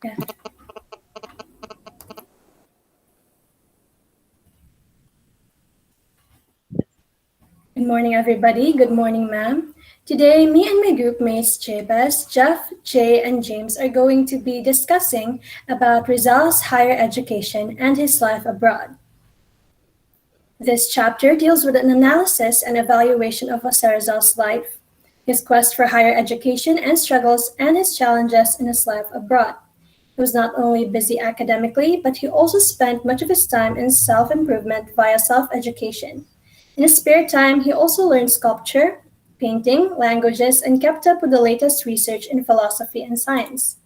Yeah. Good morning, everybody. Good morning, ma'am. Today, me and my group mates, Jabez, Jeff, Jay, and James, are going to be discussing about Rizal's higher education and his life abroad. This chapter deals with an analysis and evaluation of Jose Rizal's life, his quest for higher education and struggles, and his challenges in his life abroad. He was not only busy academically, but he also spent much of his time in self improvement via self education. In his spare time, he also learned sculpture, painting, languages, and kept up with the latest research in philosophy and science.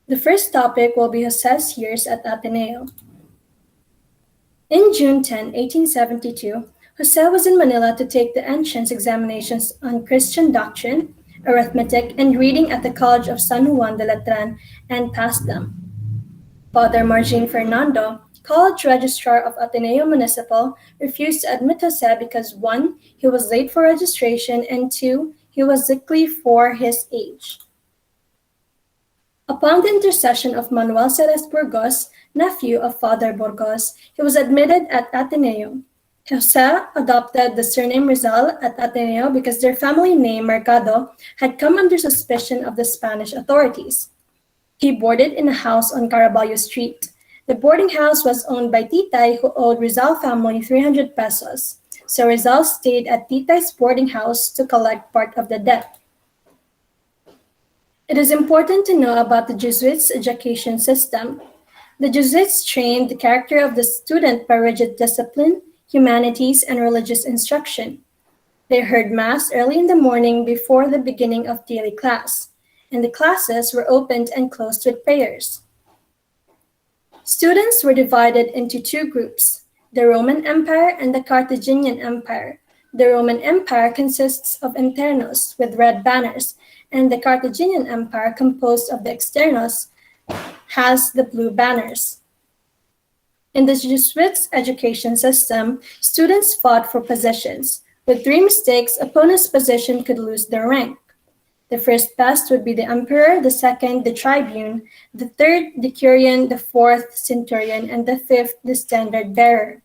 The first topic will be Jose's years at Ateneo. In June 10, 1872, Jose was in Manila to take the entrance examinations on Christian doctrine, arithmetic, and reading at the College of San Juan de Letran and passed them. Father Margin Fernando, college registrar of Ateneo Municipal, refused to admit Jose because 1. He was late for registration, and 2. He was sickly for his age. Upon the intercession of Manuel Ceres Burgos, nephew of Father Burgos, he was admitted at Ateneo. Jose adopted the surname Rizal at Ateneo because their family name, Mercado, had come under suspicion of the Spanish authorities. He boarded in a house on Caraballo Street. The boarding house was owned by Titay, who owed Rizal family 300 pesos. So Rizal stayed at Titay's boarding house to collect part of the debt. It is important to know about the Jesuits' education system. The Jesuits trained the character of the student by rigid discipline, humanities, and religious instruction. They heard Mass early in the morning before the beginning of daily class, and the classes were opened and closed with prayers. Students were divided into 2 groups, the Roman Empire and the Carthaginian Empire. The Roman Empire consists of internos with red banners, and the Carthaginian Empire, composed of the externos, has the blue banners. In the Jesuits' education system, students fought for positions. With 3 mistakes, opponent's position could lose their rank. The first best would be the emperor, the second, the tribune, the third, the decurion, the fourth, centurion, and the fifth, the standard bearer.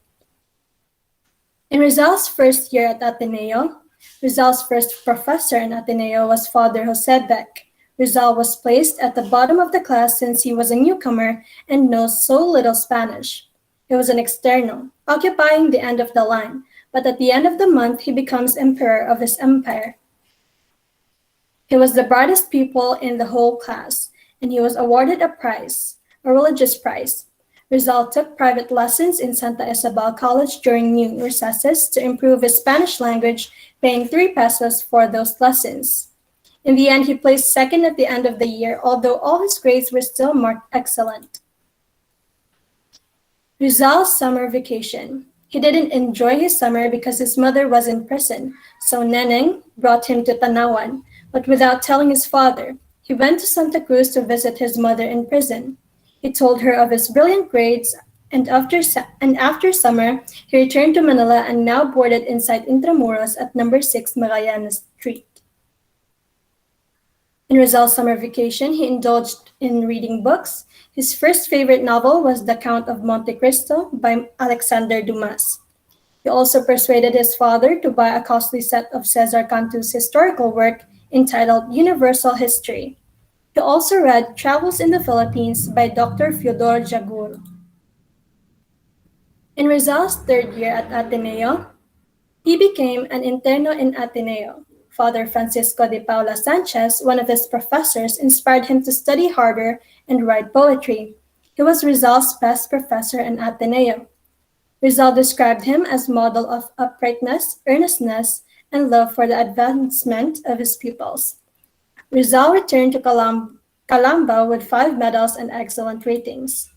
In Rizal's first year at Ateneo, Rizal's first professor in Ateneo was Father Jose Beck. Rizal was placed at the bottom of the class since he was a newcomer and knows so little Spanish. He was an externo, occupying the end of the line, but at the end of the month he becomes emperor of his empire. He was the brightest pupil in the whole class, and he was awarded a prize, a religious prize. Rizal took private lessons in Santa Isabel College during noon recesses to improve his Spanish language, paying 3 pesos for those lessons. In the end, he placed second at the end of the year, although all his grades were still marked excellent. Rizal's summer vacation. He didn't enjoy his summer because his mother was in prison, so Neneng brought him to Tanawan, but without telling his father. He went to Santa Cruz to visit his mother in prison. He told her of his brilliant grades, and after summer, he returned to Manila and now boarded inside Intramuros at number 6 Magallanes Street. In Rizal's summer vacation, he indulged in reading books. His first favorite novel was The Count of Monte Cristo by Alexander Dumas. He also persuaded his father to buy a costly set of Cesar Cantu's historical work entitled Universal History. He also read Travels in the Philippines by Dr. Fyodor Jagur. In Rizal's third year at Ateneo, he became an interno in Ateneo. Father Francisco de Paula Sanchez, one of his professors, inspired him to study harder and write poetry. He was Rizal's best professor in Ateneo. Rizal described him as model of uprightness, earnestness, and love for the advancement of his pupils. Rizal returned to Calamba with 5 medals and excellent ratings.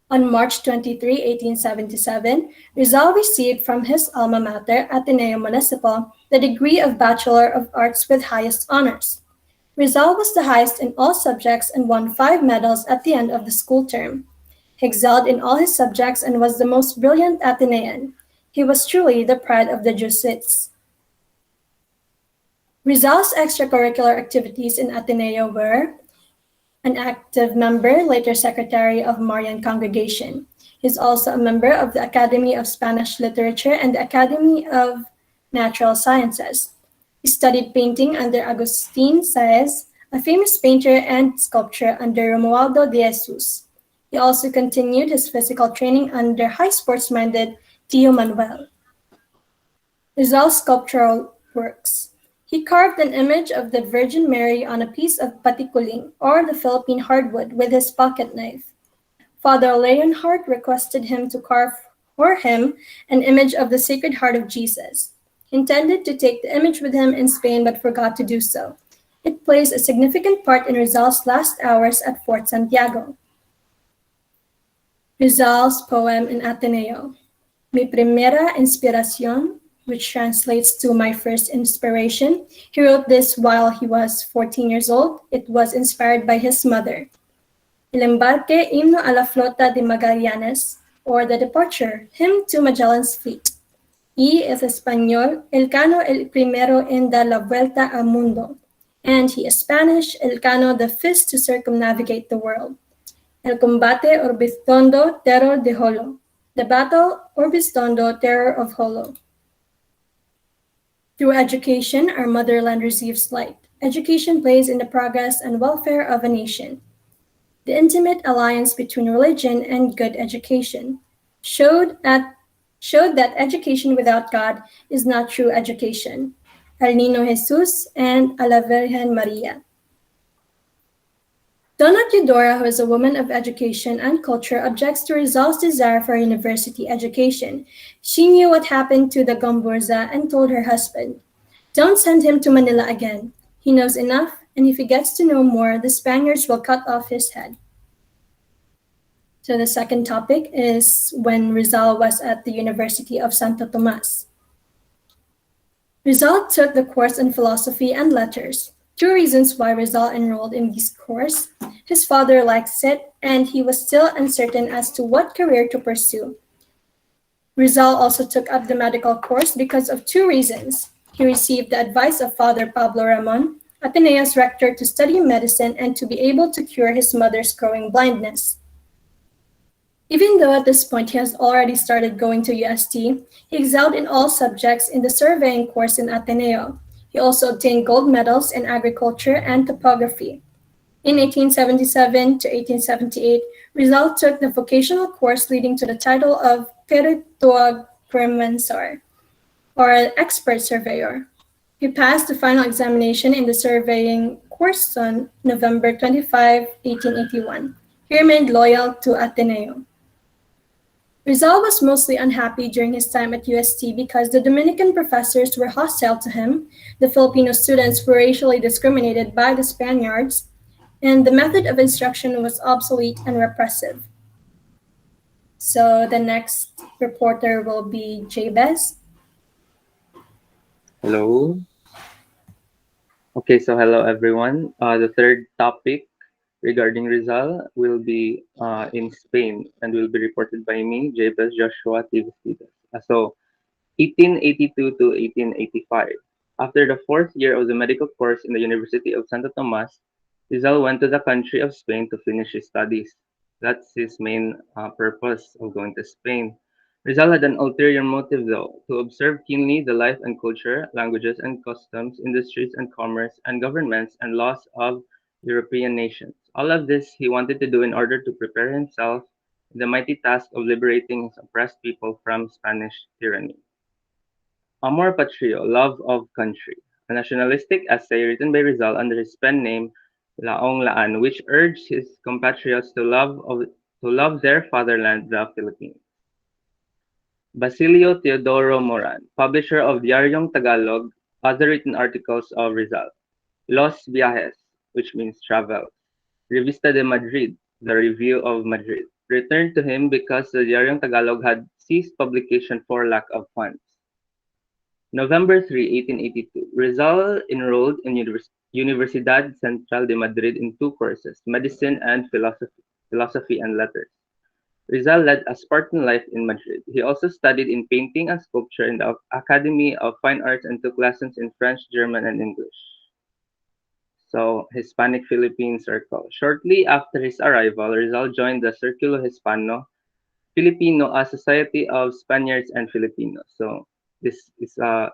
On March 23, 1877, Rizal received from his alma mater, Ateneo Municipal, the degree of Bachelor of Arts with highest honors. Rizal was the highest in all subjects and won 5 medals at the end of the school term. He excelled in all his subjects and was the most brilliant Atenean. He was truly the pride of the Jesuits. Rizal's extracurricular activities in Ateneo were an active member, later secretary of Marian Congregation. He's also a member of the Academy of Spanish Literature and the Academy of Natural Sciences. He studied painting under Agustin Saez, a famous painter, and sculpture under Romualdo de Jesus. He also continued his physical training under high sports-minded Tio Manuel. Rizal's sculptural works. He carved an image of the Virgin Mary on a piece of patikuling, or the Philippine hardwood, with his pocket knife. Father Leonhardt requested him to carve for him an image of the Sacred Heart of Jesus. He intended to take the image with him in Spain but forgot to do so. It plays a significant part in Rizal's last hours at Fort Santiago. Rizal's poem in Ateneo. Mi primera inspiración, which translates to my first inspiration. He wrote this while he was 14 years old. It was inspired by his mother. El embarque, himno a la flota de Magallanes, or the departure, hymn to Magellan's fleet. Y es español, el cano el primero en dar la vuelta al mundo. And he is Spanish, el cano the fifth to circumnavigate the world. El combate Orbistondo, terror de Jolo. The battle Orbistondo, terror of Jolo. Through education, our motherland receives light. Education plays in the progress and welfare of a nation. The intimate alliance between religion and good education showed that education without God is not true education. Al Niño Jesus and a la Virgen María. Donna Eudora, who is a woman of education and culture, objects to Rizal's desire for university education. She knew what happened to the Gomburza and told her husband, "Don't send him to Manila again. He knows enough, and if he gets to know more, the Spaniards will cut off his head." So the second topic is when Rizal was at the University of Santo Tomas. Rizal took the course in philosophy and letters. Two reasons why Rizal enrolled in this course. His father liked it, and he was still uncertain as to what career to pursue. Rizal also took up the medical course because of two reasons. He received the advice of Father Pablo Ramon, Ateneo's rector, to study medicine and to be able to cure his mother's growing blindness. Even though at this point he has already started going to UST, he excelled in all subjects in the surveying course in Ateneo. He also obtained gold medals in agriculture and topography. In 1877 to 1878, Rizal took the vocational course leading to the title of Perituagrimensor, or expert surveyor. He passed the final examination in the surveying course on November 25, 1881. He remained loyal to Ateneo. Rizal was mostly unhappy during his time at UST because the Dominican professors were hostile to him, the Filipino students were racially discriminated by the Spaniards, and the method of instruction was obsolete and repressive. So the next reporter will be Jabez. Hello. Okay, so hello everyone. The third topic regarding Rizal will be in Spain and will be reported by me, Jabez Joshua Tivistidas. So 1882 to 1885. After the fourth year of the medical course in the University of Santo Tomas, Rizal went to the country of Spain to finish his studies. That's his main purpose of going to Spain. Rizal had an ulterior motive, though, to observe keenly the life and culture, languages and customs, industries and commerce, and governments and laws of European nations. All of this he wanted to do in order to prepare himself in the mighty task of liberating his oppressed people from Spanish tyranny. Amor Patrio, Love of Country, a nationalistic essay written by Rizal under his pen name Laong Laan, which urged his compatriots to love their fatherland, the Philippines. Basilio Teodoro Moran, publisher of Diaryong Tagalog, other written articles of Rizal. Los Viajes, which means travel. Revista de Madrid, the Review of Madrid, returned to him because the Diaryong Tagalog had ceased publication for lack of funds. November 3, 1882, Rizal enrolled in Universidad Central de Madrid in two courses, medicine and philosophy and letters. Rizal led a Spartan life in Madrid. He also studied in painting and sculpture in the Academy of Fine Arts and took lessons in French, German, and English. So, Hispanic Philippine Circle. Shortly after his arrival, Rizal joined the Circulo Hispano Filipino, a society of Spaniards and Filipinos. So, this is a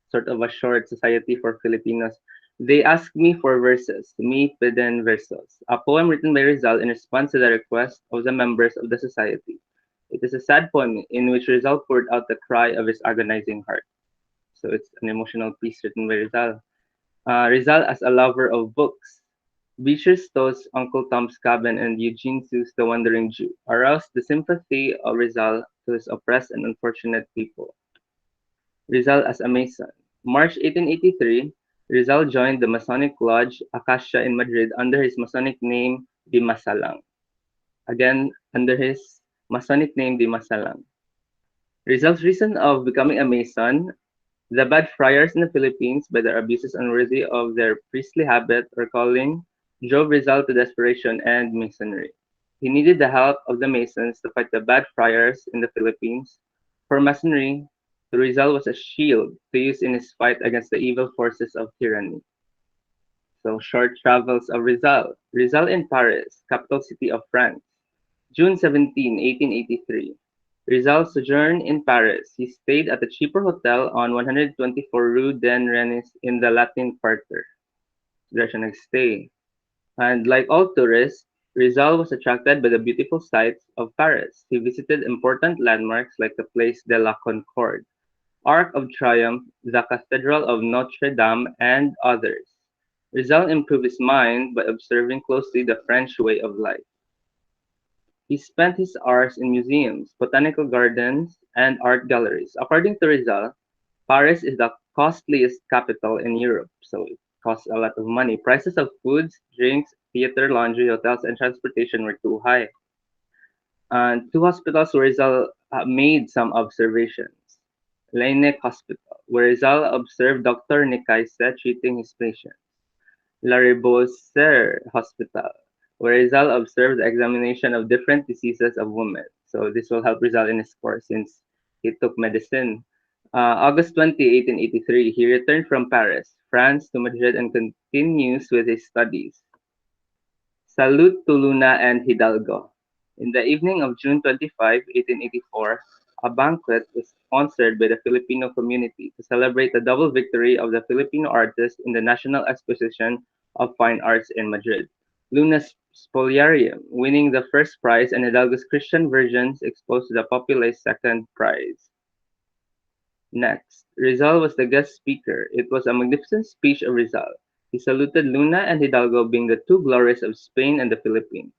sort of a short society for Filipinos. They asked me for verses, me piden versos, a poem written by Rizal in response to the request of the members of the society. It is a sad poem in which Rizal poured out the cry of his agonizing heart. So it's an emotional piece written by Rizal. Rizal as a lover of books. Beecher Stowe's Uncle Tom's Cabin and Eugene Sue's The Wandering Jew aroused the sympathy of Rizal to his oppressed and unfortunate people. Rizal as a Mason. March 1883, Rizal joined the Masonic Lodge Acacia in Madrid under his Masonic name Di Masalang. Again, under his Masonic name Di Masalang. Rizal's reason of becoming a Mason: the bad friars in the Philippines, by their abuses unworthy of their priestly habit or calling, drove Rizal to desperation and Masonry. He needed the help of the Masons to fight the bad friars in the Philippines. For Masonry, Rizal was a shield to use in his fight against the evil forces of tyranny. So, short travels of Rizal. Rizal in Paris, capital city of France. June 17, 1883. Rizal sojourned in Paris. He stayed at a cheaper hotel on 124 Rue den Rennais in the Latin Quarter. There's siya nagstay. And like all tourists, Rizal was attracted by the beautiful sights of Paris. He visited important landmarks like the Place de la Concorde, Arc of Triumph, the Cathedral of Notre Dame, and others. Rizal improved his mind by observing closely the French way of life. He spent his hours in museums, botanical gardens, and art galleries. According to Rizal, Paris is the costliest capital in Europe, so it costs a lot of money. Prices of foods, drinks, theater, laundry, hotels, and transportation were too high. And two hospitals where Rizal made some observations. Laennec Hospital, where Rizal observed Dr. Nicaise treating his patients. Lariboisiere Hospital, where Rizal observed the examination of different diseases of women. So this will help Rizal in his course since he took medicine. August 20, 1883, he returned from Paris, France to Madrid and continues with his studies. Salute to Luna and Hidalgo. In the evening of June 25, 1884, a banquet was sponsored by the Filipino community to celebrate the double victory of the Filipino artists in the National Exposition of Fine Arts in Madrid. Luna's Spoliarium, winning the first prize, and Hidalgo's Christian versions exposed to the populace second prize. Next, Rizal was the guest speaker. It was a magnificent speech of Rizal. He saluted Luna and Hidalgo being the two glories of Spain and the Philippines.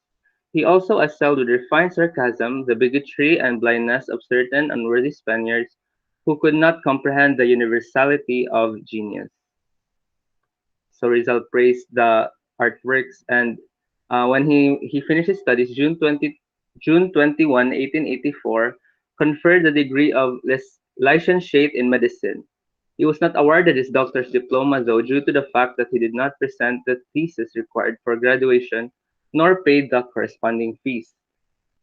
He also assailed with refined sarcasm the bigotry and blindness of certain unworthy Spaniards who could not comprehend the universality of genius. So Rizal praised the artworks, and when he finished his studies, June 21, 1884, conferred the degree of licentiate in medicine. He was not awarded his doctor's diploma, though, due to the fact that he did not present the thesis required for graduation nor paid the corresponding fees.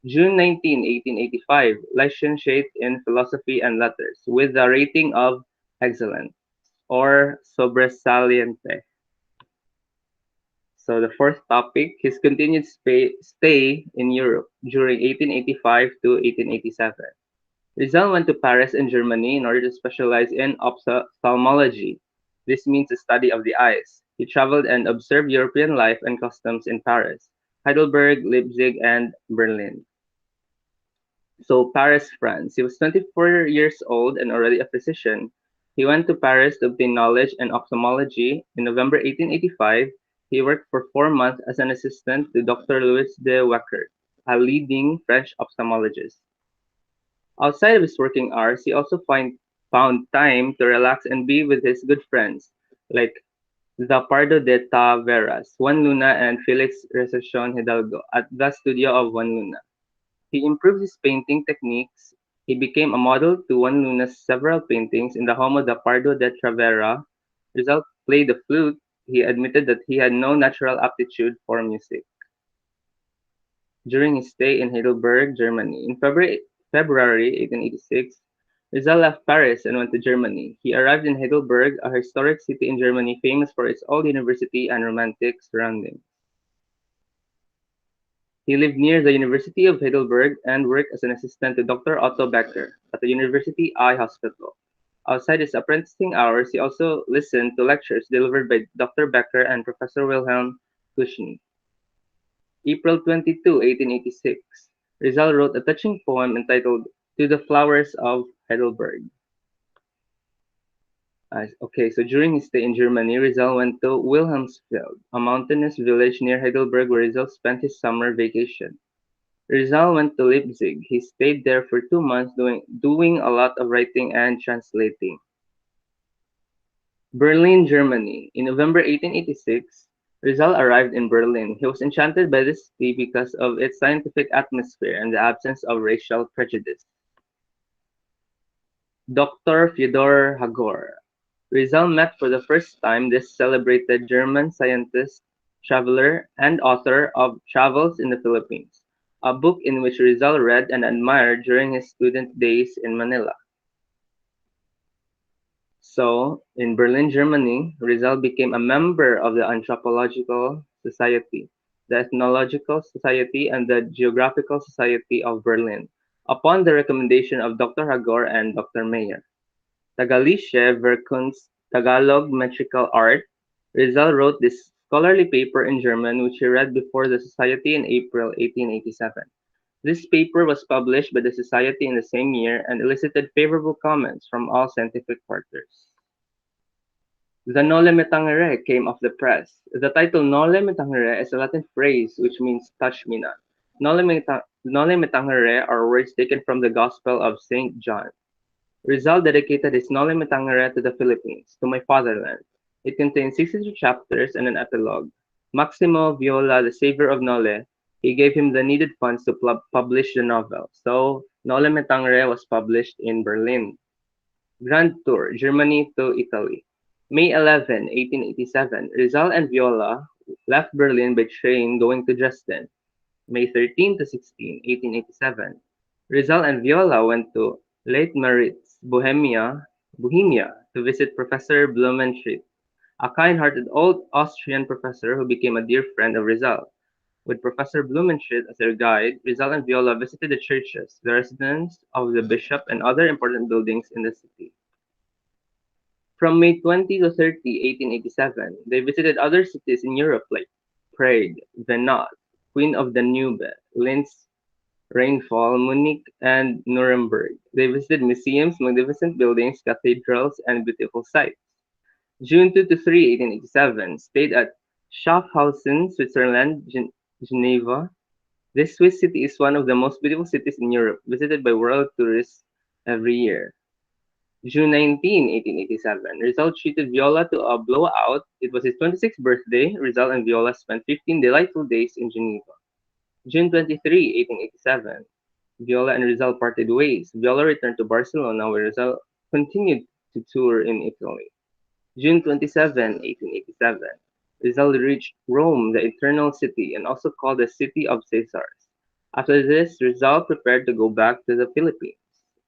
June 19, 1885, licentiate in philosophy and letters with the rating of excellent or sobresaliente. So the fourth topic, his continued stay in Europe during 1885 to 1887. Rizal went to Paris in Germany in order to specialize in ophthalmology. This means the study of the eyes. He traveled and observed European life and customs in Paris, Heidelberg, Leipzig, and Berlin. So Paris, France. He was 24 years old and already a physician. He went to Paris to obtain knowledge in ophthalmology. In November 1885, he worked for 4 months as an assistant to Dr. Louis de Wecker, a leading French ophthalmologist. Outside of his working hours, he also found time to relax and be with his good friends, like the Pardo de Taveras, Juan Luna, and Felix Recepcion Hidalgo, at the studio of Juan Luna. He improved his painting techniques. He became a model to Juan Luna's several paintings in the home of the Pardo de Tavera. Rizal played the flute. He admitted that he had no natural aptitude for music. During his stay in Heidelberg, Germany, in February 1886, Rizal left Paris and went to Germany. He arrived in Heidelberg, a historic city in Germany famous for its old university and romantic surroundings. He lived near the University of Heidelberg and worked as an assistant to Doctor Otto Becker at the University Eye Hospital. Outside his apprenticing hours, he also listened to lectures delivered by Doctor Becker and Professor Wilhelm Kuschny. April 22, 1886, Rizal wrote a touching poem entitled To the Flowers of Heidelberg. Okay, so during his stay in Germany, Rizal went to Wilhelmsfeld, a mountainous village near Heidelberg where Rizal spent his summer vacation. Rizal went to Leipzig. He stayed there for 2 months doing a lot of writing and translating. Berlin, Germany. In November 1886, Rizal arrived in Berlin. He was enchanted by the city because of its scientific atmosphere and the absence of racial prejudice. Dr. Fyodor Hagor. Rizal met for the first time this celebrated German scientist, traveler, and author of Travels in the Philippines, a book in which Rizal read and admired during his student days in Manila. So, in Berlin, Germany, Rizal became a member of the Anthropological Society, the Ethnological Society, and the Geographical Society of Berlin, upon the recommendation of Dr. Hagor and Dr. Mayer. Tagalische Verkunst Tagalog Metrical Art, Rizal wrote this scholarly paper in German which he read before the Society in April 1887. This paper was published by the Society in the same year and elicited favorable comments from all scientific quarters. The Nole Me Tangere came off the press. The title Nole Me Tangere is a Latin phrase which means touch me not. Nole Me Tangere are words taken from the Gospel of St. John. Rizal dedicated his Nole Me Tangere to the Philippines, to my fatherland. It contains 62 chapters and an epilogue. Maximo Viola, the savior of Nole, he gave him the needed funds to publish the novel. So, Nole Me Tangere was published in Berlin. Grand Tour, Germany to Italy. May 11, 1887, Rizal and Viola left Berlin by train going to Dresden. May 13 to 16, 1887, Rizal and Viola went to Leitmeritz, Bohemia, to visit Professor Blumenschmidt, a kind-hearted old Austrian professor who became a dear friend of Rizal. With Professor Blumenschmidt as their guide, Rizal and Viola visited the churches, the residence of the bishop, and other important buildings in the city. From May 20 to 30, 1887, they visited other cities in Europe like Prague, Vienna, Queen of Danube, Linz, Rainfall, Munich, and Nuremberg. They visited museums, magnificent buildings, cathedrals, and beautiful sights. June 2 to 3, 1887, stayed at Schaffhausen, Switzerland, Geneva. This Swiss city is one of the most beautiful cities in Europe, visited by world tourists every year. June 19, 1887, Rizal treated Viola to a blowout. It was his 26th birthday. Rizal and Viola spent 15 delightful days in Geneva. June 23, 1887, Viola and Rizal parted ways. Viola returned to Barcelona where Rizal continued to tour in Italy. June 27, 1887, Rizal reached Rome, the Eternal City, and also called the City of Caesars. After this, Rizal prepared to go back to the Philippines.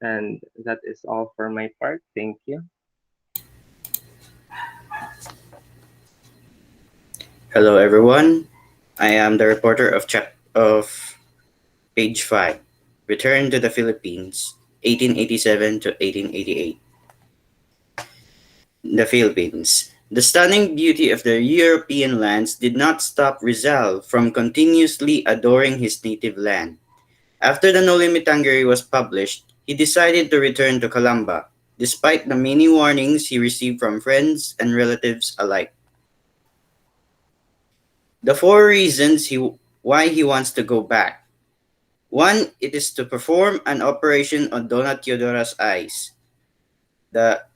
And that is all for my part. Thank you. Hello, everyone. I am the reporter of page 5. Return to the Philippines, 1887 to 1888. The Philippines. The stunning beauty of their European lands did not stop Rizal from continuously adoring his native land. After the Noli Me Tangere was published, he decided to return to Calamba, despite the many warnings he received from friends and relatives alike. The four reasons why he wants to go back. One, it is to perform an operation on Donna Teodora's eyes. The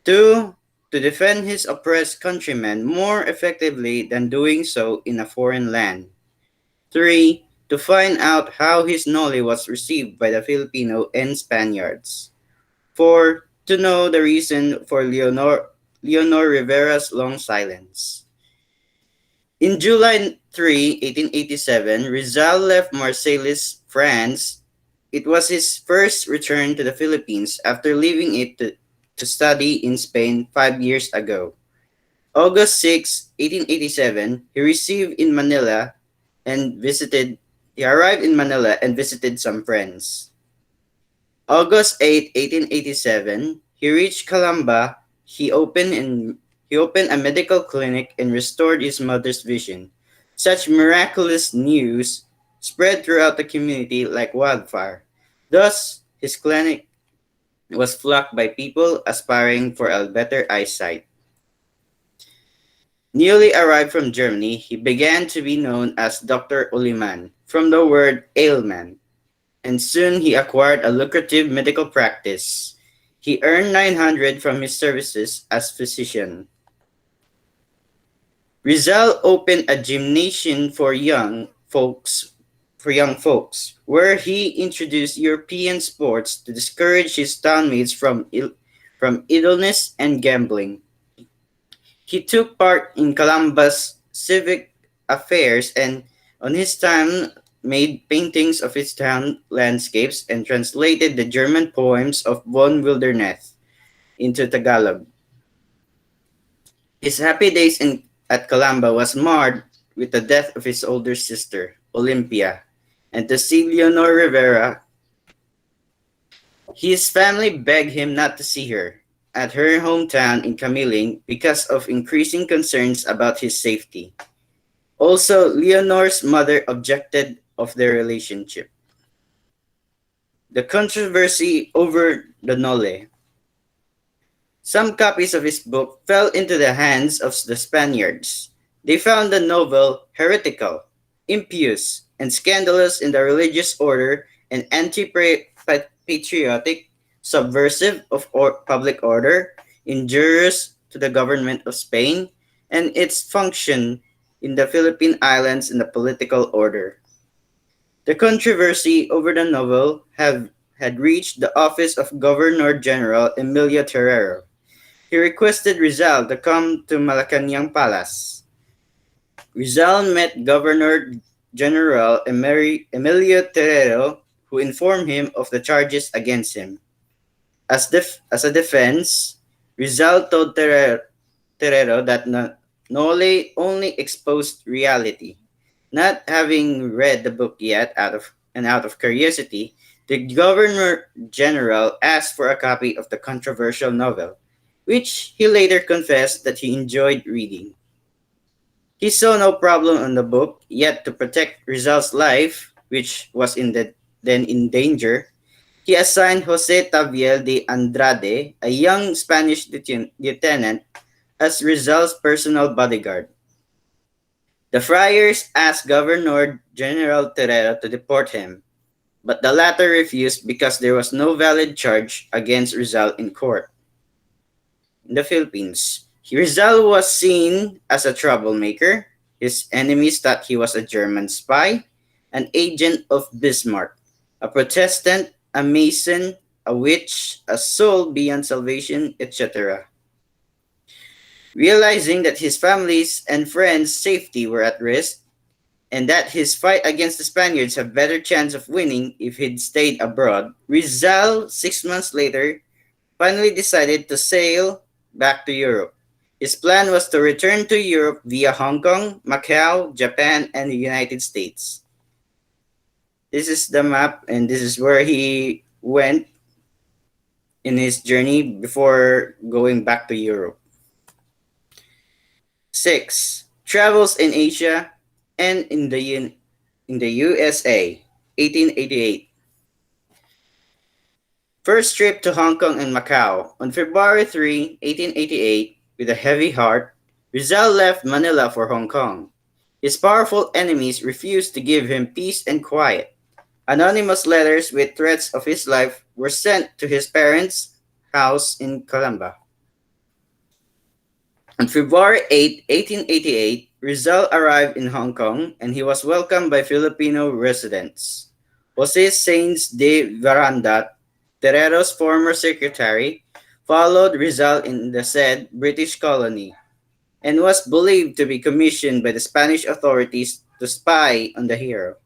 two, to defend his oppressed countrymen more effectively than doing so in a foreign land. Three, to find out how his Noli was received by the Filipino and Spaniards. Four, to know the reason for Leonor Rivera's long silence. In July 3, 1887, Rizal left Marseilles, France, It was his first return to the Philippines after leaving it to study in Spain 5 years ago. August 6, 1887, and visited he arrived in Manila and visited some friends. August 8, 1887, he reached Calamba. He opened and he opened a medical clinic and restored his mother's vision. Such miraculous news spread throughout the community like wildfire. Thus, his clinic was flocked by people aspiring for a better eyesight. Newly arrived from Germany, he began to be known as Dr. Uliman, from the word ailment, and soon he acquired a lucrative medical practice. He earned 900 from his services as physician. Rizal opened a gymnasium for young folks, where he introduced European sports to discourage his townmates from idleness and gambling. He took part in Columbus' civic affairs and, on his time, made paintings of his town landscapes and translated the German poems of von Wilderneth into Tagalog. His happy days at Calamba was marred with the death of his older sister, Olympia, and to see Leonor Rivera, his family begged him not to see her at her hometown in Camiling because of increasing concerns about his safety. Also, Leonor's mother objected of their relationship. The controversy over the Nole. Some copies of his book fell into the hands of the Spaniards. They found the novel heretical, impious, and scandalous in the religious order and anti-patriotic, subversive of public order, injurious to the government of Spain and its function in the Philippine Islands in the political order. The controversy over the novel had reached the office of Governor General Emilio Terrero. He requested Rizal to come to Malacanang Palace. Rizal met Governor General Emilio Terrero, who informed him of the charges against him. As a defense, Rizal told Terrero that Nole only exposed reality. Not having read the book yet out of curiosity, the Governor General asked for a copy of the controversial novel, which he later confessed that he enjoyed reading. He saw no problem in the book, yet to protect Rizal's life, which was then in danger, he assigned Jose Taviel de Andrade, a young Spanish lieutenant, as Rizal's personal bodyguard. The friars asked Governor General Terrero to deport him, but the latter refused because there was no valid charge against Rizal in court. In the Philippines, Rizal was seen as a troublemaker. His enemies thought he was a German spy, an agent of Bismarck, a Protestant, a Mason, a witch, a soul beyond salvation, etc. Realizing that his family's and friends' safety were at risk, and that his fight against the Spaniards had better chance of winning if he'd stayed abroad, Rizal, 6 months later, finally decided to sail back to Europe. His plan was to return to Europe via Hong Kong, Macau, Japan, and the United States. This is the map, and this is where he went in his journey before going back to Europe. 6. Travels in Asia and in the USA, 1888. First trip to Hong Kong and Macau. On February 3, 1888, with a heavy heart, Rizal left Manila for Hong Kong. His powerful enemies refused to give him peace and quiet. Anonymous letters with threats of his life were sent to his parents' house in Calamba. On February 8, 1888, Rizal arrived in Hong Kong and he was welcomed by Filipino residents. Jose Sainz de Veranda, Terrero's former secretary, followed Rizal in the said British colony and was believed to be commissioned by the Spanish authorities to spy on the hero.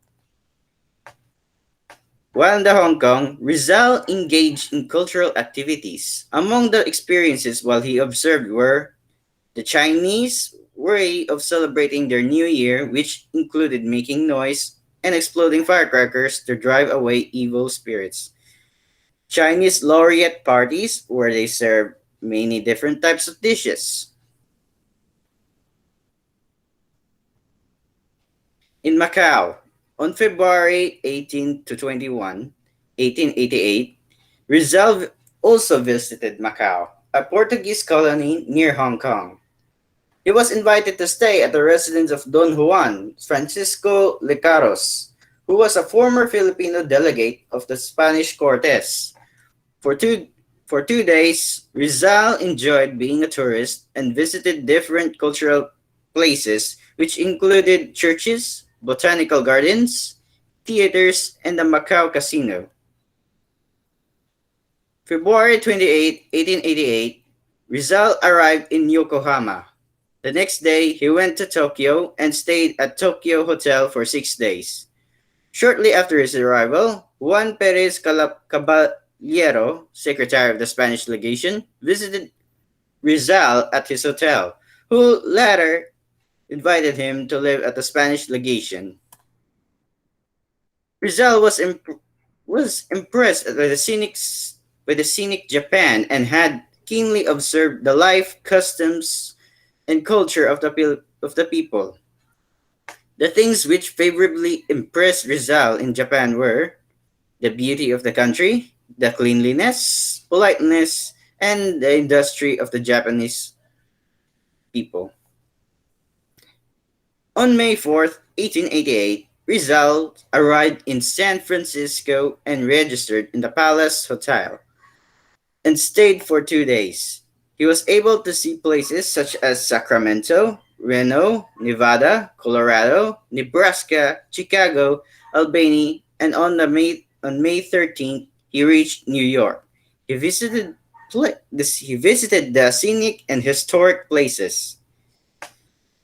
While in the Hong Kong, Rizal engaged in cultural activities. Among the experiences while he observed were the Chinese way of celebrating their New Year, which included making noise and exploding firecrackers to drive away evil spirits. Chinese laureate parties, where they serve many different types of dishes. In Macau, on February 18 to 21, 1888, Rizal also visited Macau, a Portuguese colony near Hong Kong. He was invited to stay at the residence of Don Juan Francisco Lecaros, who was a former Filipino delegate of the Spanish Cortes. For two, for 2 days, Rizal enjoyed being a tourist and visited different cultural places, which included churches, botanical gardens, theaters, and the Macau Casino. February 28, 1888, Rizal arrived in Yokohama. The next day, he went to Tokyo and stayed at Tokyo Hotel for 6 days. Shortly after his arrival, Juan Perez Caballero, secretary of the Spanish legation, visited Rizal at his hotel, who later invited him to live at the Spanish legation. Rizal was impressed with the scenic Japan and had keenly observed the life, customs, and culture of the people. The things which favorably impressed Rizal in Japan were the beauty of the country, the cleanliness, politeness, and the industry of the Japanese people. On May 4th, 1888, Rizal arrived in San Francisco and registered in the Palace Hotel and stayed for 2 days. He was able to see places such as Sacramento, Reno, Nevada, Colorado, Nebraska, Chicago, Albany, and on May 13th, he reached New York. He visited he visited the scenic and historic places.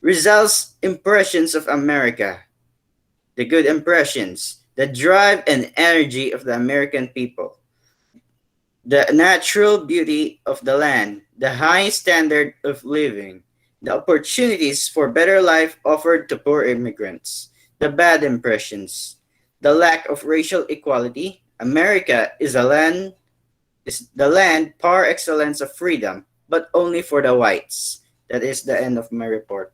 Rizal's impressions of America, the good impressions, the drive and energy of the American people, the natural beauty of the land, the high standard of living, the opportunities for better life offered to poor immigrants, the bad impressions, the lack of racial equality. America is the land par excellence of freedom, but only for the whites. That is the end of my report.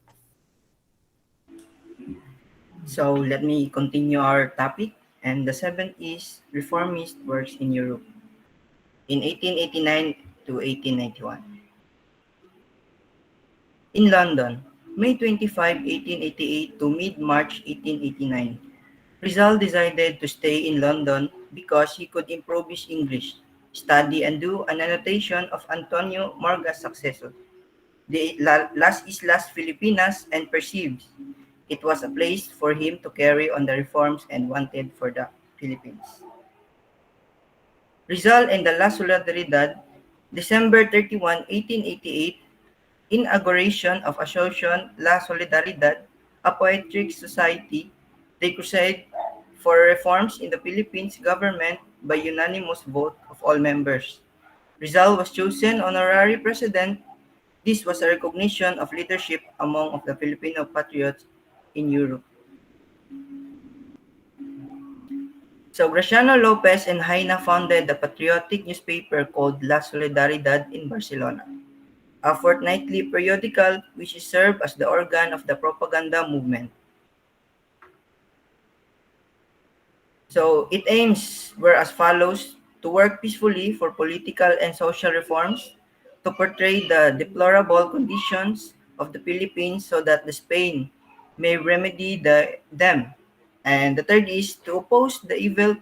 So let me continue our topic. And the seventh is reformist works in Europe in 1889 to 1891. In London, May 25, 1888 to mid-March 1889, Rizal decided to stay in London because he could improve his English, study and do an annotation of Antonio Morga's successor, the Las Islas Filipinas, and perceived it was a place for him to carry on the reforms and wanted for the Philippines. Rizal and the La Solidaridad, December 31, 1888, inauguration of Association La Solidaridad, a poetic society. They crusade for reforms in the Philippines government by unanimous vote of all members. Rizal was chosen honorary president. This was a recognition of leadership among of the Filipino patriots in Europe. So Graciano Lopez and Haina founded the patriotic newspaper called La Solidaridad in Barcelona, a fortnightly periodical which served as the organ of the propaganda movement. So it aims were as follows: to work peacefully for political and social reforms, to portray the deplorable conditions of the Philippines so that the Spain may remedy them. And the third is to oppose the evil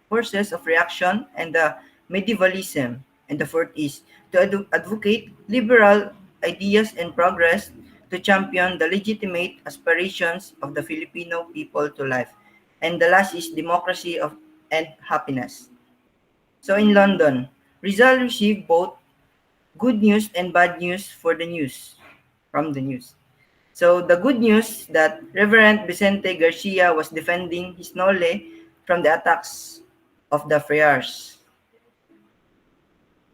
forces of reaction and the medievalism. And the fourth is to advocate liberal ideas and progress, to champion the legitimate aspirations of the Filipino people to life. And the last is democracy and happiness. So in London, Rizal received both good news and bad news from the news. So the good news that Reverend Vicente Garcia was defending his Nole from the attacks of the friars.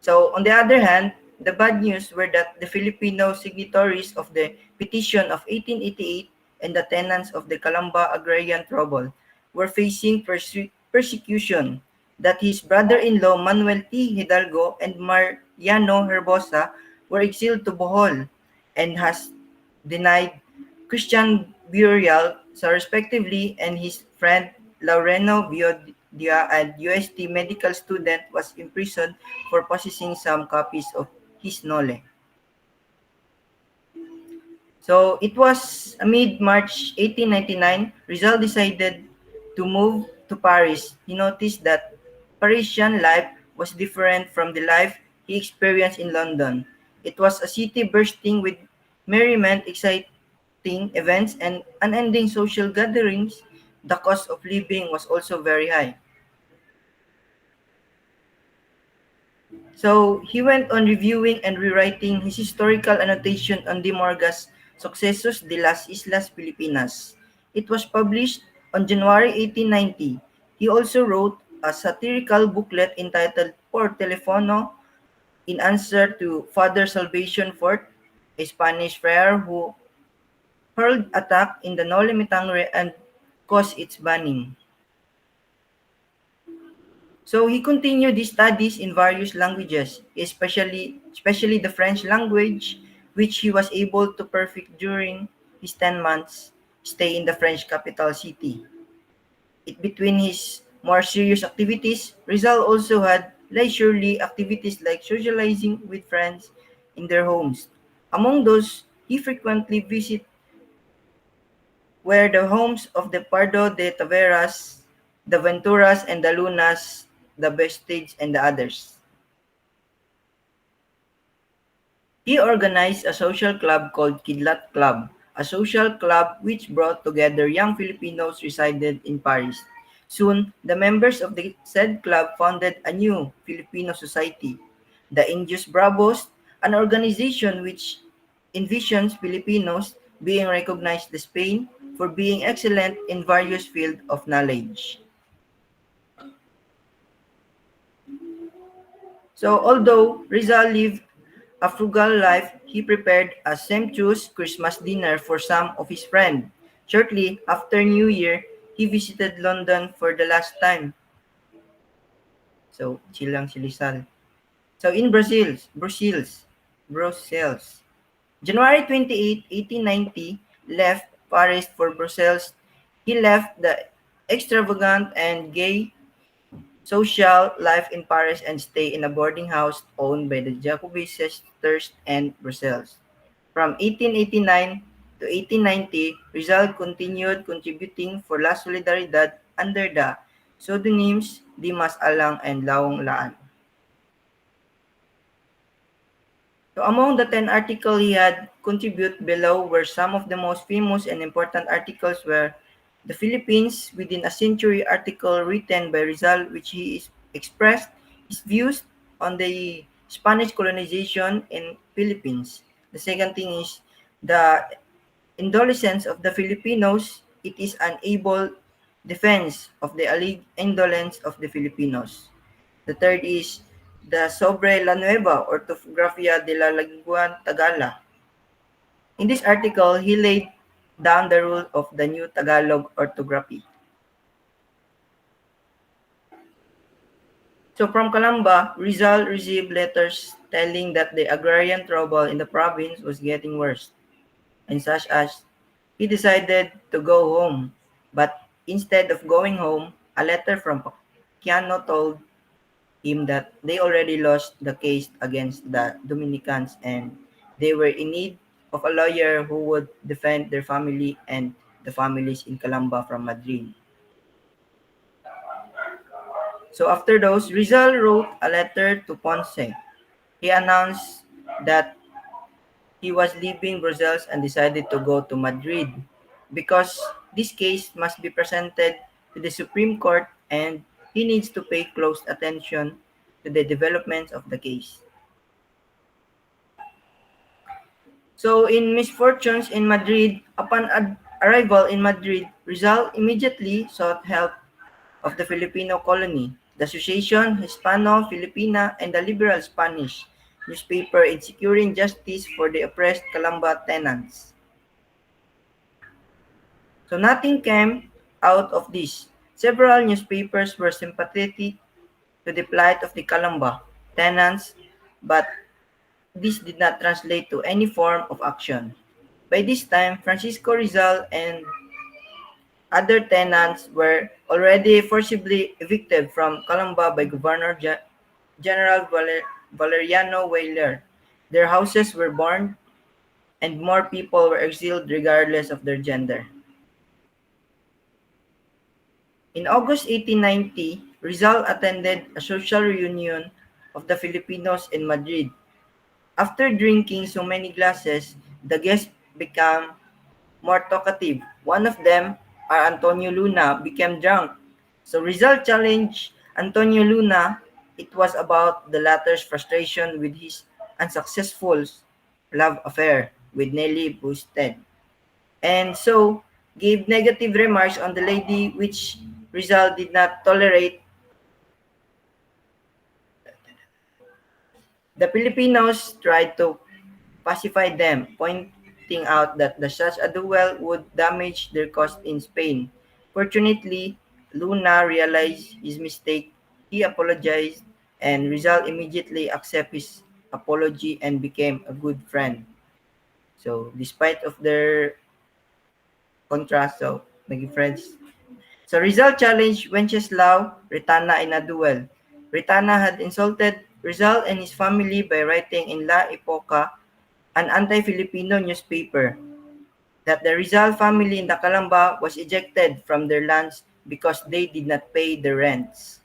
So, on the other hand, the bad news were that the Filipino signatories of the petition of 1888 and the tenants of the Calamba agrarian trouble were facing persecution, that his brother-in-law Manuel T. Hidalgo and Mariano Herbosa were exiled to Bohol and has denied Christian burial, so respectively, and his friend Laureno Biodia, a UST medical student, was imprisoned for possessing some copies of his Nole. So it was mid-March 1899, Rizal decided to move to Paris. He noticed that Parisian life was different from the life he experienced in London. It was a city bursting with merriment, exciting events, and unending social gatherings. The cost of living was also very high. So he went on reviewing and rewriting his historical annotation on De Morga's Sucesos de las Islas Filipinas. It was published on January 1890. He also wrote a satirical booklet entitled Por Telefono in answer to Father Salvation Fort, a Spanish friar who hurled attack in the Nole Mitangre and caused its banning. So he continued his studies in various languages, especially the French language, which he was able to perfect during his 10 months stay in the French capital city. Between his more serious activities, Rizal also had leisurely activities like socializing with friends in their homes. Among those he frequently visited were the homes of the Pardo de Taveras, the Venturas and the Lunas, the Vestige and the others. He organized a social club called Kidlat Club, a social club which brought together young Filipinos resided in Paris. Soon, the members of the said club founded a new Filipino society, the Indios Bravos, an organization which envisions Filipinos being recognized in Spain for being excellent in various fields of knowledge. So although Rizal lived a frugal life, he prepared a sumptuous Christmas dinner for some of his friends. Shortly after New Year, he visited London for the last time. So, chill lang si Rizal. So in Brussels, January 28, 1890, left Paris for Brussels. He left the extravagant and gay social life in Paris and stay in a boarding house owned by the Jacobi sisters and Brussels. From 1889 to 1890, Rizal continued contributing for La Solidaridad under the pseudonyms Dimas Alang and Laong Laan. So among the 10 articles he had contributed below were some of the most famous and important articles were the Philippines within a century article written by Rizal which he expressed his views on the Spanish colonization in Philippines. The second thing is the indolence of the Filipinos. It is an able defense of the alleged indolence of the Filipinos. The third is the Sobre la Nueva Ortografía de la Lengua Tagala. In this article, he laid down the rule of the new Tagalog orthography. So from Calamba, Rizal received letters telling that the agrarian trouble in the province was getting worse, and such as he decided to go home. But instead of going home, a letter from Pacquiao told him that they already lost the case against the Dominicans and they were in need of a lawyer who would defend their family and the families in Calamba from Madrid. So after those, Rizal wrote a letter to Ponce. He announced that he was leaving Brussels and decided to go to Madrid because this case must be presented to the Supreme Court and he needs to pay close attention to the developments of the case. So in misfortunes in Madrid, upon arrival in Madrid, Rizal immediately sought help of the Filipino colony. the Association Hispano-Filipina, and the Liberal Spanish newspaper in securing justice for the oppressed Calamba tenants. So nothing came out of this. Several newspapers were sympathetic to the plight of the Calamba tenants, but this did not translate to any form of action. By this time, Francisco Rizal and other tenants were already forcibly evicted from Calamba by Governor General Valeriano Weyler. Their houses were burned, and more people were exiled regardless of their gender. In August 1890, Rizal attended a social reunion of the Filipinos in Madrid. After drinking so many glasses, the guests became more talkative. One of them, Antonio Luna, became drunk. So Rizal challenged Antonio Luna. It was about the latter's frustration with his unsuccessful love affair with Nelly Busted. And so gave negative remarks on the lady which Rizal did not tolerate. The Filipinos tried to pacify them, pointing out that such a duel would damage their cause in Spain. Fortunately, Luna realized his mistake. He apologized, and Rizal immediately accepted his apology and became a good friend. So, despite of their contrast, so naging friends. So, Rizal challenged Wenceslao Retana in a duel. Retana had insulted Rizal and his family by writing in La Epoca, an anti-Filipino newspaper, that the Rizal family in the Calamba was ejected from their lands because they did not pay the rents.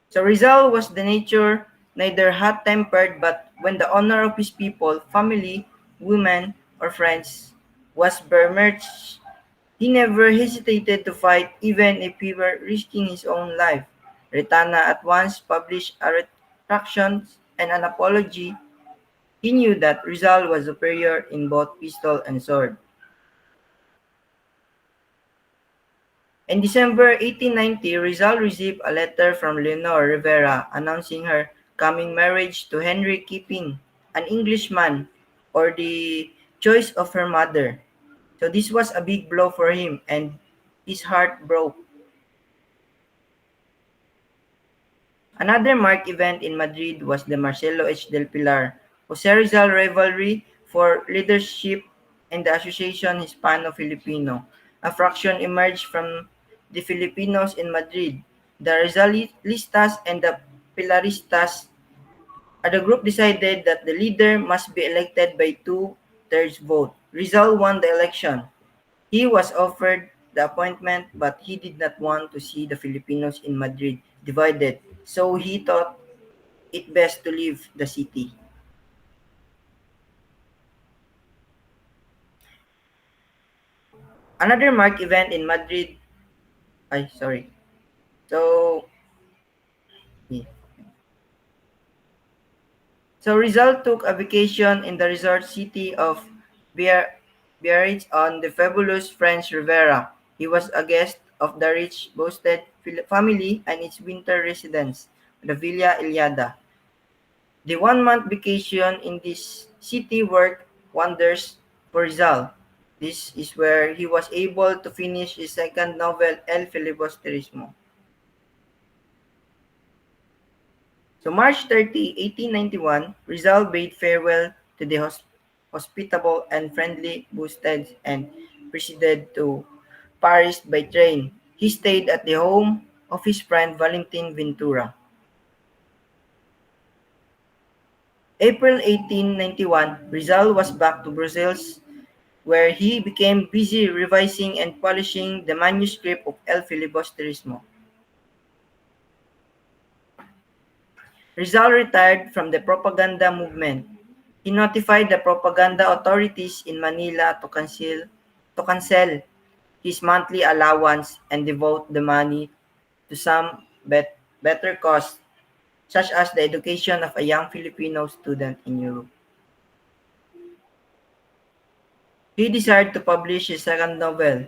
So Rizal was the nature neither hot-tempered, but when the honor of his people, family, women, or friends was besmirched, he never hesitated to fight even if he were risking his own life. Retana at once published a retraction and an apology. He knew that Rizal was superior in both pistol and sword. In December 1890, Rizal received a letter from Leonor Rivera announcing her coming marriage to Henry Keeping, an Englishman, or the choice of her mother. So this was a big blow for him, and his heart broke. Another marked event in Madrid was the Marcelo H. del Pilar, Jose Rizal rivalry for leadership in the Association Hispano-Filipino. A fraction emerged from the Filipinos in Madrid. The Rizalistas and the Pilaristas, the group decided that the leader must be elected by two-thirds vote. Rizal won the election. He was offered the appointment, but he did not want to see the Filipinos in Madrid divided, so he thought it best to leave the city. Another marked event in Madrid, sorry. So, yeah. So Rizal took a vacation in the resort city of Biarritz on the fabulous French Riviera. He was a guest of the rich Boasted family and its winter residence, the Villa Iliada. The 1 month vacation in this city worked wonders for Rizal. This is where he was able to finish his second novel, El Filibusterismo. So March 30, 1891, Rizal bade farewell to the hospitable and friendly Boosteds and proceeded to Paris by train. He stayed at the home of his friend Valentin Ventura. April 1891, Rizal was back to Brussels, where he became busy revising and polishing the manuscript of El Filibusterismo. Rizal retired from the propaganda movement. He notified the propaganda authorities in Manila to cancel his monthly allowance and devote the money to some better cause, such as the education of a young Filipino student in Europe. He desired to publish his second novel,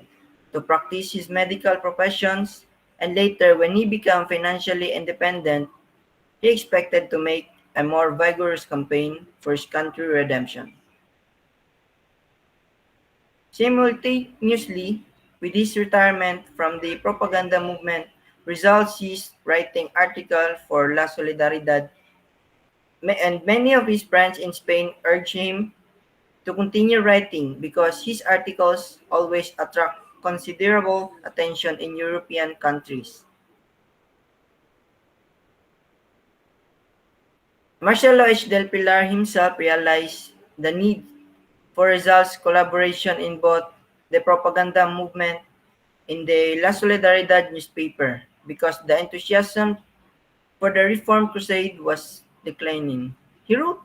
to practice his medical professions, and later, when he became financially independent, he expected to make a more vigorous campaign for his country redemption. Simultaneously with his retirement from the propaganda movement, Rizal ceased writing articles for La Solidaridad, and many of his friends in Spain urged him to continue writing because his articles always attract considerable attention in European countries. Marcelo H. del Pilar himself realized the need for Rizal's collaboration in both the propaganda movement in the La Solidaridad newspaper because the enthusiasm for the Reform Crusade was declining. He wrote,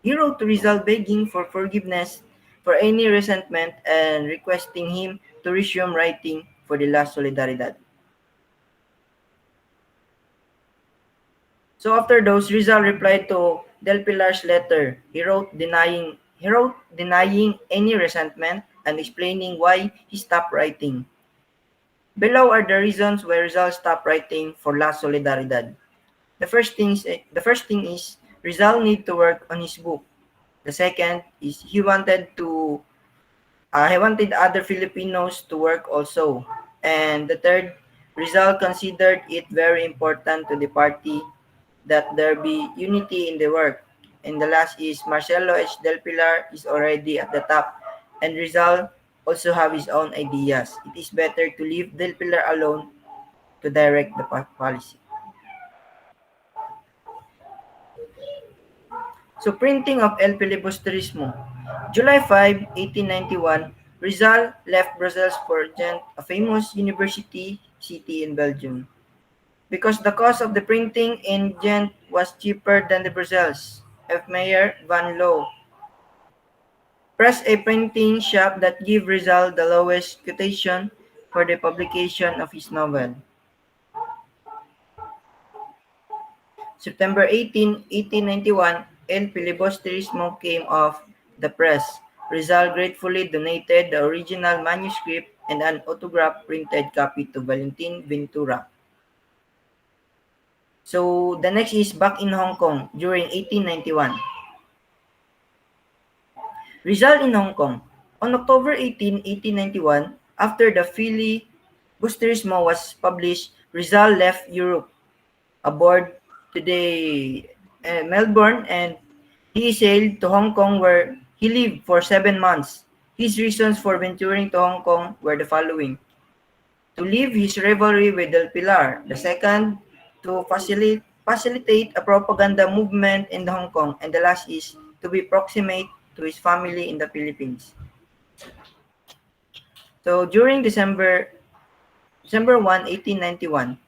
he wrote to Rizal begging for forgiveness for any resentment and requesting him to resume writing for the La Solidaridad. So after those, Rizal replied to Del Pilar's letter. He wrote denying any resentment and explaining why he stopped writing. Below are the reasons why Rizal stopped writing for La Solidaridad. The first thing is Rizal need to work on his book. The second is he wanted other Filipinos to work also. And the third, Rizal considered it very important to the party that there be unity in the work. And the last is Marcelo H. Del Pilar is already at the top, and Rizal also have his own ideas. It is better to leave Del Pilar alone to direct the policy. So printing of El Filibusterismo. July 5, 1891, Rizal left Brussels for Ghent, a famous university city in Belgium, because the cost of the printing in Ghent was cheaper than the Brussels. F. Mayer van Loo pressed a printing shop that gave Rizal the lowest quotation for the publication of his novel. September 18, 1891, El Filibusterismo came off the press. Rizal gratefully donated the original manuscript and an autographed printed copy to Valentin Ventura. So the next is back in Hong Kong during 1891. Rizal in Hong Kong. On October 18, 1891, after the filibusterismo was published, Rizal left Europe aboard to the Melbourne, and he sailed to Hong Kong where he lived for 7 months. His reasons for venturing to Hong Kong were the following: to leave his rivalry with Del Pilar; the second, to facilitate a propaganda movement in Hong Kong; and the last is to be proximate to his family in the Philippines. So during December 1, 1891,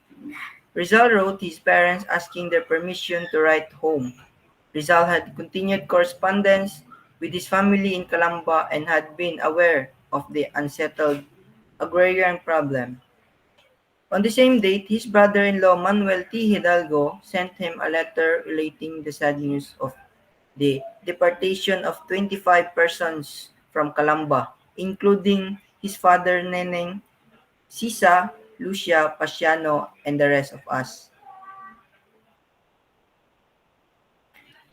Rizal wrote his parents asking their permission to write home. Rizal had continued correspondence with his family in Calamba and had been aware of the unsettled agrarian problem. On the same date, his brother-in-law Manuel T. Hidalgo sent him a letter relating the sad news of the deportation of 25 persons from Calamba, including his father Neneng, Sisa, Lucia, Pasiano, and the rest of us.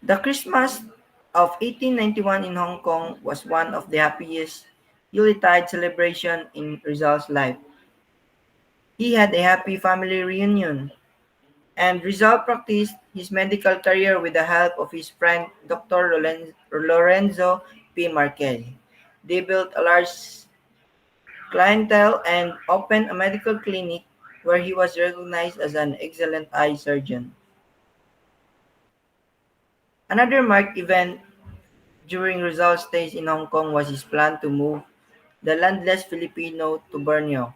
The Christmas of 1891 in Hong Kong was one of the happiest Yuletide celebration in Rizal's life. He had a happy family reunion, and Rizal practiced his medical career with the help of his friend Dr. Lorenzo P. Marquez. They built a large clientele and opened a medical clinic where he was recognized as an excellent eye surgeon. Another marked event during Rizal's stay in Hong Kong was his plan to move the landless Filipino to Borneo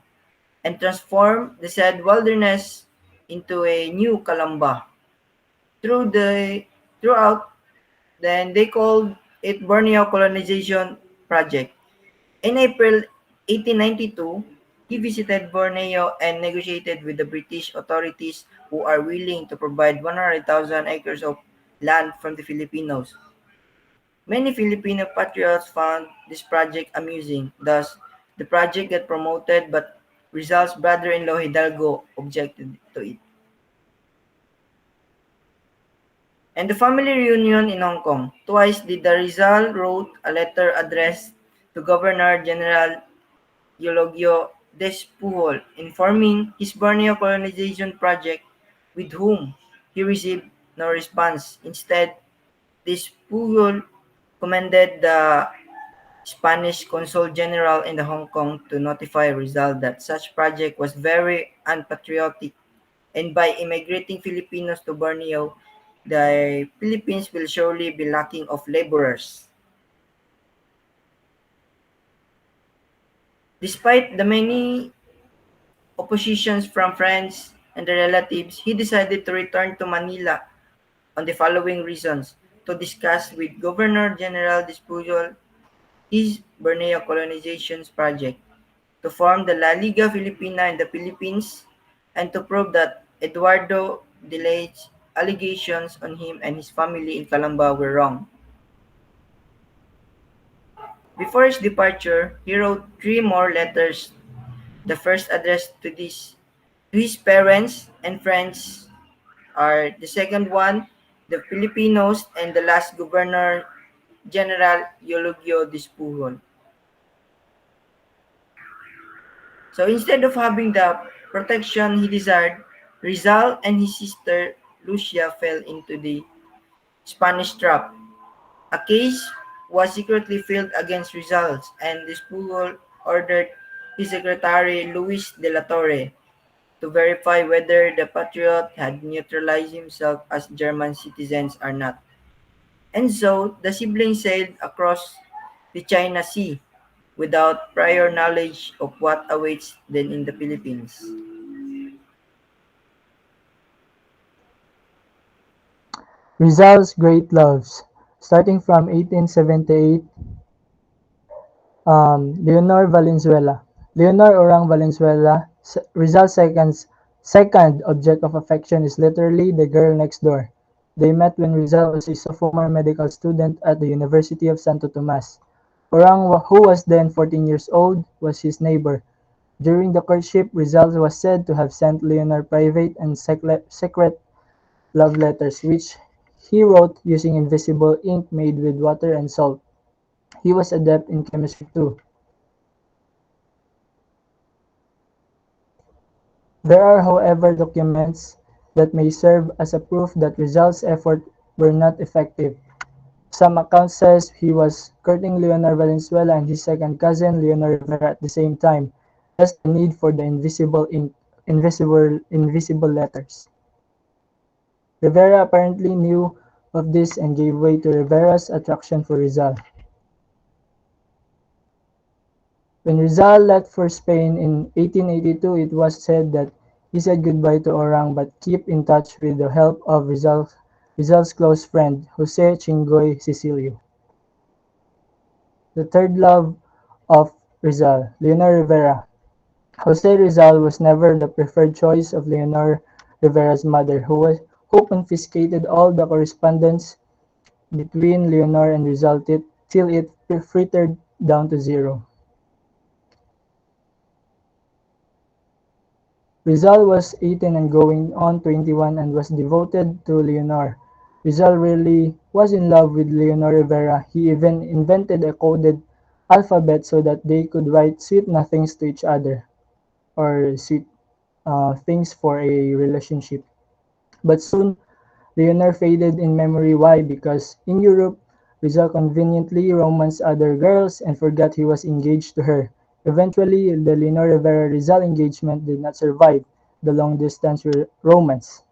and transform the said wilderness into a new Calamba. Throughout, then they called it Borneo Colonization Project. In April 1892, he visited Borneo and negotiated with the British authorities who are willing to provide 100,000 acres of land from the Filipinos. Many Filipino patriots found this project amusing. Thus, the project got promoted, but Rizal's brother-in-law Hidalgo objected to it. And the family reunion in Hong Kong. Twice did the Rizal wrote a letter addressed to Governor General Eulogio Despujol informing his Borneo colonization project, with whom he received no response. Instead, Despujol commended the Spanish Consul General in the Hong Kong to notify Rizal that such project was very unpatriotic, and by immigrating Filipinos to Borneo, the Philippines will surely be lacking of laborers. Despite the many oppositions from friends and the relatives, he decided to return to Manila on the following reasons: to discuss with Governor General Despujol his Borneo colonization project, to form the La Liga Filipina in the Philippines, and to prove that Eduardo Delay's allegations on him and his family in Calamba were wrong. Before his departure, he wrote three more letters. The first addressed to his parents and friends are the second one, the Filipinos, and the last Governor General Eulogio Despujol. So instead of having the protection he desired, Rizal and his sister Lucia fell into the Spanish trap. A case was secretly filed against Rizal, and Despujol ordered his secretary Luis de la Torre to verify whether the patriot had neutralized himself as German citizens or not. And so the siblings sailed across the China Sea without prior knowledge of what awaits them in the Philippines. Rizal's great loves. Starting from 1878, Leonor Valenzuela. Leonor Orang Valenzuela, Rizal's second object of affection is literally the girl next door. They met when Rizal was a sophomore medical student at the University of Santo Tomas. Orang, who was then 14 years old, was his neighbor. During the courtship, Rizal was said to have sent Leonor private and secret love letters, which he wrote using invisible ink made with water and salt. He was adept in chemistry too. There are, however, documents that may serve as a proof that Rizal's efforts were not effective. Some accounts says he was courting Leonor Valenzuela and his second cousin Leonor Rivera at the same time, thus the need for the invisible letters. Rivera apparently knew of this and gave way to Rivera's attraction for Rizal. When Rizal left for Spain in 1882, it was said that he said goodbye to Orang but kept in touch with the help of Rizal's close friend, Jose Chingoy Cecilio. The third love of Rizal, Leonor Rivera. Jose Rizal was never the preferred choice of Leonor Rivera's mother, who confiscated all the correspondence between Leonor and Rizal till it frittered down to zero. Rizal was 18 and going on 21 and was devoted to Leonor. Rizal really was in love with Leonor Rivera. He even invented a coded alphabet so that they could write sweet nothings to each other, or sweet things for a relationship. But soon, Leonor faded in memory. Why? Because in Europe, Rizal conveniently romanced other girls and forgot he was engaged to her. Eventually, the Leonor Rivera-Rizal engagement did not survive the long-distance romance.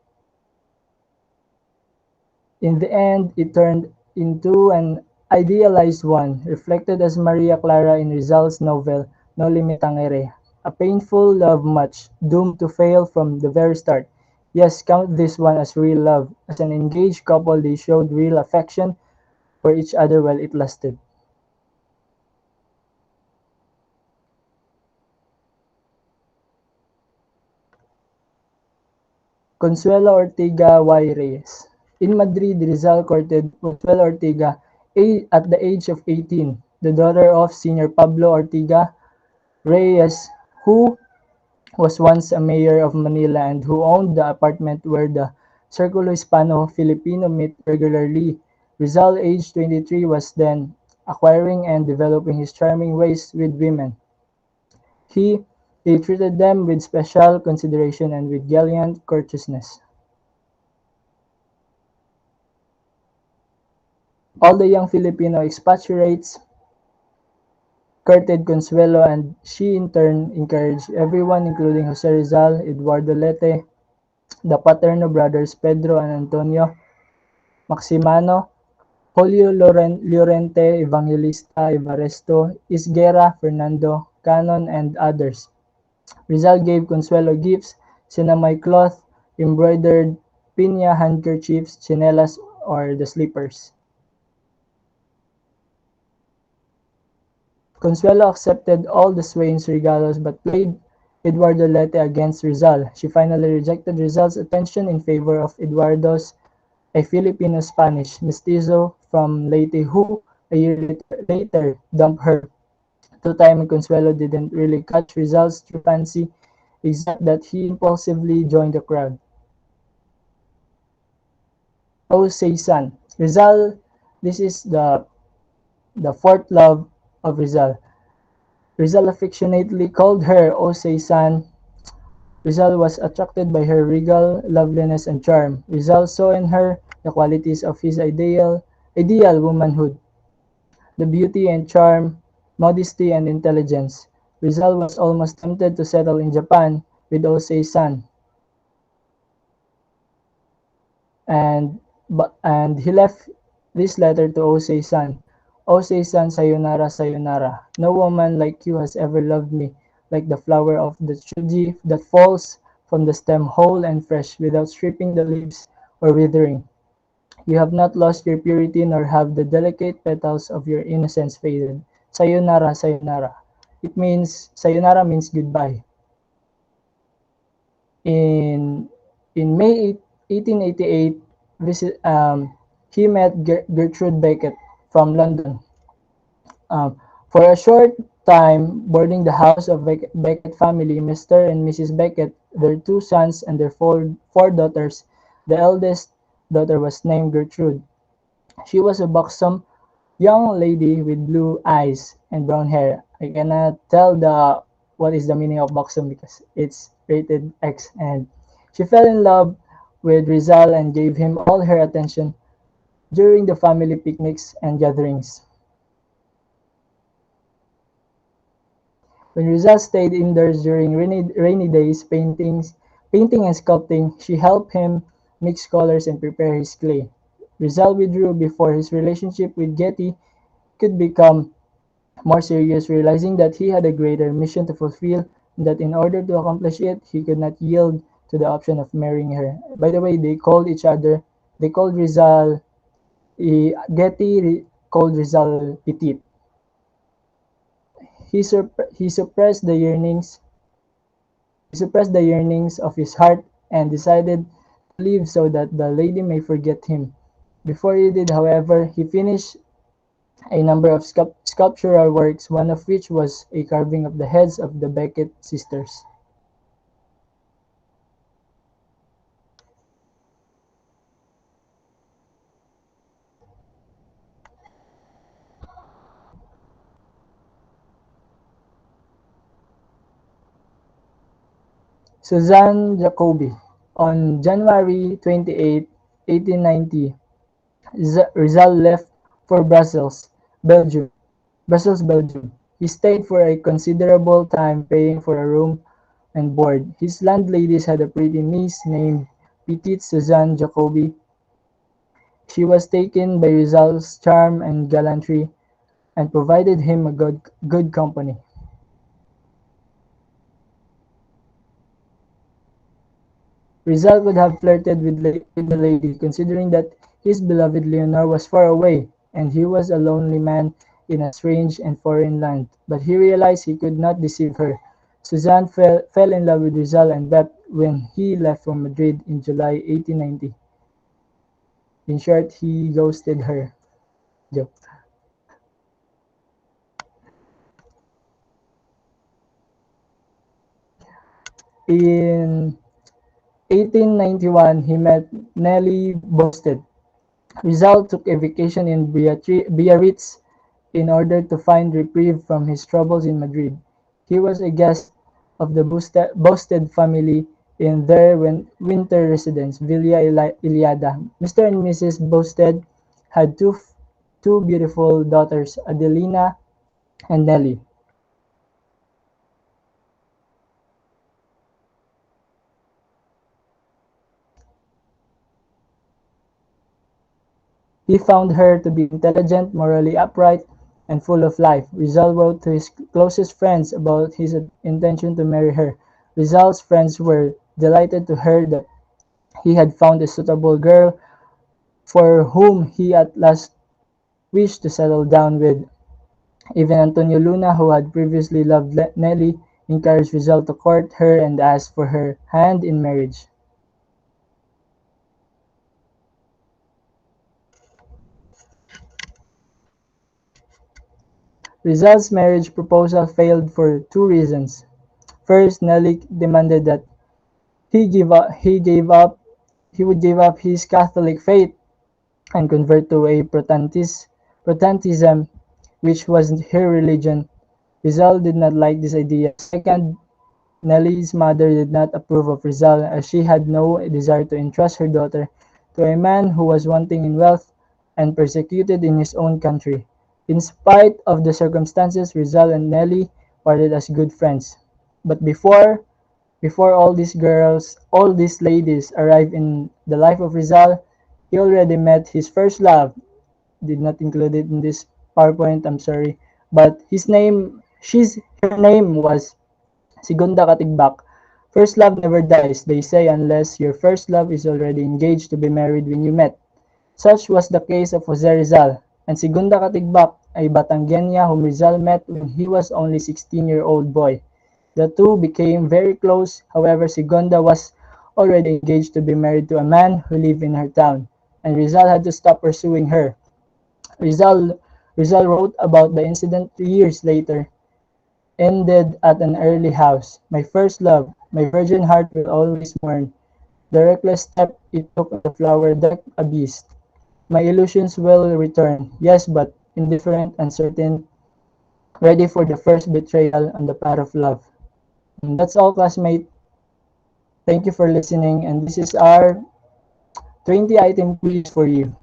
In the end, it turned into an idealized one, reflected as Maria Clara in Rizal's novel No Limit Tangere, a painful love match doomed to fail from the very start. Yes, count this one as real love. As an engaged couple, they showed real affection for each other while it lasted. Consuelo Ortega y Reyes. In Madrid, Rizal courted Consuelo Ortega at the age of 18, the daughter of Senior Pablo Ortega Reyes, who was once a mayor of Manila and who owned the apartment where the Circulo Hispano-Filipino meet regularly. Rizal, aged 23, was then acquiring and developing his charming ways with women. He, he treated them with special consideration and with gallant courteousness. All the young Filipino expatriates courted Consuelo and she in turn encouraged everyone including Jose Rizal, Eduardo Lete, the Paterno brothers Pedro and Antonio, Maximano, Julio Llorente, Evangelista Evaristo, Isguera, Fernando, Canon, and others. Rizal gave Consuelo gifts, sinamay cloth, embroidered piña handkerchiefs, chinelas, or the slippers. Consuelo accepted all the Swain's regalos but played Eduardo Lete against Rizal. She finally rejected Rizal's attention in favor of Eduardo's, a Filipino-Spanish mestizo from Leyte who, a year later dumped her. Two-time Consuelo didn't really catch Rizal's true fancy, except that he impulsively joined the crowd. Oh, say son. Rizal, this is the fourth love of Rizal. Rizal affectionately called her Oh, say son. Rizal was attracted by her regal loveliness and charm. Rizal saw in her the qualities of his ideal womanhood, the beauty and charm, modesty and intelligence. Rizal was almost tempted to settle in Japan with Osei's son, and he left this letter to Osei's son. Osei's son, sayonara, sayonara. No woman like you has ever loved me, like the flower of the chuji that falls from the stem whole and fresh without stripping the leaves or withering. You have not lost your purity, nor have the delicate petals of your innocence faded. Sayonara, sayonara. Sayonara means goodbye. In in May 1888, he met Gertrude Beckett from London. For a short time, boarding the house of Beckett family, Mr. and Mrs. Beckett, their two sons, and their four daughters. The eldest daughter was named Gertrude. She was a buxom young lady with blue eyes and brown hair. I cannot tell the what is the meaning of buxom because it's rated X, and she fell in love with Rizal and gave him all her attention during the family picnics and gatherings. When Rizal stayed indoors during rainy days painting and sculpting, she helped him mix colors and prepare his clay. Rizal withdrew before his relationship with Getty could become more serious, realizing that he had a greater mission to fulfill and that in order to accomplish it, he could not yield to the option of marrying her. By the way, they called Rizal, Getty called Rizal Petit. He suppressed the yearnings of his heart and decided to leave so that the lady may forget him. Before he did, however, he finished a number of sculptural works, one of which was a carving of the heads of the Beckett sisters. Suzanne Jacobi. On January 28, 1890, Rizal left for Belgium. Belgium. He stayed for a considerable time paying for a room and board. His landladies had a pretty niece named Petite Suzanne Jacobi. She was taken by Rizal's charm and gallantry and provided him a good company. Rizal would have flirted with the lady, considering that his beloved Leonor was far away, and he was a lonely man in a strange and foreign land. But he realized he could not deceive her. Suzanne fell in love with Rizal and wept when he left for Madrid in July 1890. In short, he ghosted her. Joke. In 1891, he met Nelly Bosted. Rizal took a vacation in Biarritz in order to find reprieve from his troubles in Madrid. He was a guest of the Bosted family in their winter residence, Villa Iliada. Mr. and Mrs. Bosted had two beautiful daughters, Adelina and Nelly. He found her to be intelligent, morally upright, and full of life. Rizal wrote to his closest friends about his intention to marry her. Rizal's friends were delighted to hear that he had found a suitable girl for whom he at last wished to settle down with. Even Antonio Luna, who had previously loved Nelly, encouraged Rizal to court her and ask for her hand in marriage. Rizal's marriage proposal failed for two reasons. First, Nelly demanded that he would give up his Catholic faith and convert to a Protestantism, which was her religion. Rizal did not like this idea. Second, Nelly's mother did not approve of Rizal as she had no desire to entrust her daughter to a man who was wanting in wealth and persecuted in his own country. In spite of the circumstances, Rizal and Nelly parted as good friends. But before all these ladies arrived in the life of Rizal, he already met his first love. Did not include it in this PowerPoint, I'm sorry. But her name was Segunda Katigbak. First love never dies, they say, unless your first love is already engaged to be married when you met. Such was the case of Jose Rizal, and Segunda Katigbak, a Batangueña whom Rizal met when he was only 16-year-old boy. The two became very close, however Segunda was already engaged to be married to a man who lived in her town, and Rizal had to stop pursuing her. Rizal, Rizal wrote about the incident 2 years later, ended at an early house. My first love, my virgin heart will always mourn. The reckless step it took on the flower-decked abyss. My illusions will return, yes, but indifferent, uncertain, ready for the first betrayal on the path of love. And that's all, classmate. Thank you for listening, and this is our 20-item quiz for you.